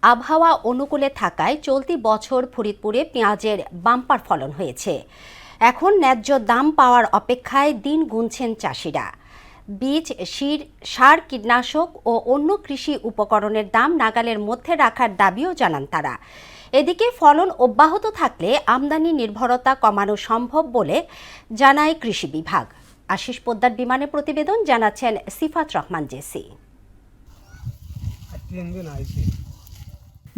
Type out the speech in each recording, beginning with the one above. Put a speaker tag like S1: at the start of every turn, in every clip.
S1: আবহাওয়া অনুকূলে থাকায় চলতি বছর ফরিদপুরে পেঁয়াজের বাম্পার ফলন হয়েছে। এখন ন্যায্য দাম পাওয়ার অপেক্ষায় দিন গুনছেন চাষিরা। বীজ, সার, কীটনাশক ও অন্য কৃষি উপকরণের দাম নাগালের মধ্যে রাখার দাবিও জানান তারা। এদিকে ফলন অব্যাহত থাকলে আমদানি নির্ভরতা কমানো সম্ভব বলে জানায় কৃষি বিভাগ। আশিস পোদ্দার বিমানের প্রতিবেদন, জানাচ্ছেন সিফাত রহমান জেসি।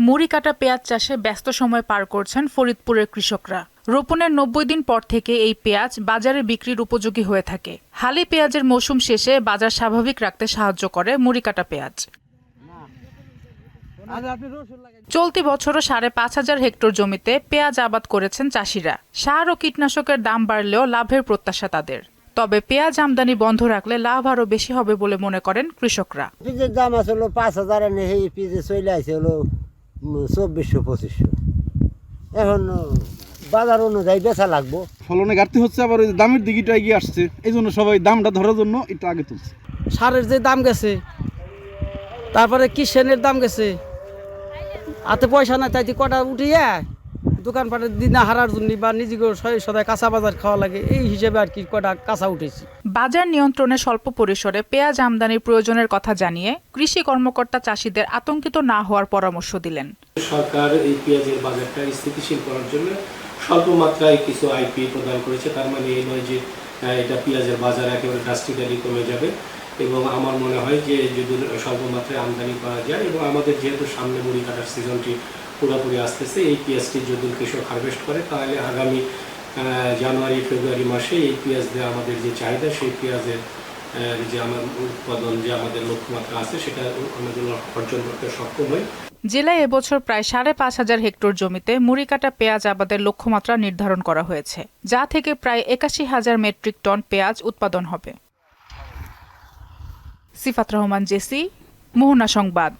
S2: মুড়ি কাটা পেঁয়াজ চাষে ব্যস্ত সময় পার করছেন ফরিদপুরের কৃষকরা। রোপণের 90 দিন পর থেকে এই পেঁয়াজ বাজারে বিক্রির উপযোগী হয়ে থাকে। হালি পেঁয়াজের মৌসুম শেষে বাজার স্বাভাবিক রাখতে সাহায্য করে মুড়ি কাটা পেঁয়াজ। চলতি বছরও 5,500 হেক্টর জমিতে পেঁয়াজ আবাদ করেছেন চাষিরা। সার ও কীটনাশকের দাম বাড়লেও লাভের প্রত্যাশা তাদের। তবে পেঁয়াজ আমদানি বন্ধ রাখলে লাভ আরো বেশি হবে বলে মনে করেন কৃষকরা।
S3: পেঁয়াজের দাম আসলে 5,000 এনে এই পেঁয়াজে চলে আসে হলো 2400-2500। এখন বাজার অনুযায়ী বেচা লাগবো।
S4: ফলনে ঘাটতি হচ্ছে, আবার ওই দামের দিকটা এগিয়ে আসছে, এই জন্য সবাই দামটা ধরার জন্য একটু আগে তুলছে।
S5: সারের যে দাম গেছে, তারপরে কিষেনের দাম গেছে, হাতে পয়সা নাই, তাই কটা উঠিয়ে দোকানপাটের দিন হারার জন্য বা নিজেকে সদায় কাঁচা বাজার খাওয়া লাগে, এই হিসেবে আর কি কটা কাঁচা উঠেছি।
S2: বাজার নিয়ন্ত্রণে স্বল্প পরিসরে পেঁয়াজ আমদানির প্রয়োজনের কথা জানিয়ে কৃষি কর্মকর্তা চাষিদের আতঙ্কিত না হওয়ার পরামর্শ দিলেন।
S6: সরকার এই পেঁয়াজের বাজারটা স্থিতিশীল করার জন্য স্বল্প মাত্রায় কিছু আইপি প্রদান করেছে। তার মানে এই নয় যে এটা পেঁয়াজের বাজার একেবারে ড্রাস্টিক্যালি কমে যাবে, এবং আমার মনে হয় যে যদি স্বল্প মাত্রায় আমদানি করা যায়, এবং আমাদের যেহেতু সামনে মুড়ি কাটার সিজনটি পুরোপুরি আসতেছে, এই পেঁয়াজটি যদি কৃষক হারভেস্ট করে তাহলে আগামী জানুয়ারি-ফেব্রুয়ারি মাসে এই পেঁয়াজ দিয়ে আমাদের যে চাহিদা, সেই পেঁয়াজের যে আমার উৎপাদন যে আমাদের লক্ষ্যমাত্রা আছে সেটা আমাদের অর্জন করতে সক্ষম হয়।
S2: জেলায় এবছর প্রায় 5,500 হেক্টর জমিতে মুড়ি কাটা পেঁয়াজ আবাদের লক্ষ্যমাত্রা নির্ধারণ করা হয়েছে, যা থেকে প্রায় 81,000 মেট্রিক টন পেঁয়াজ উৎপাদন হবে। সিফাত রহমান জেসি, মোহনা সংবাদ।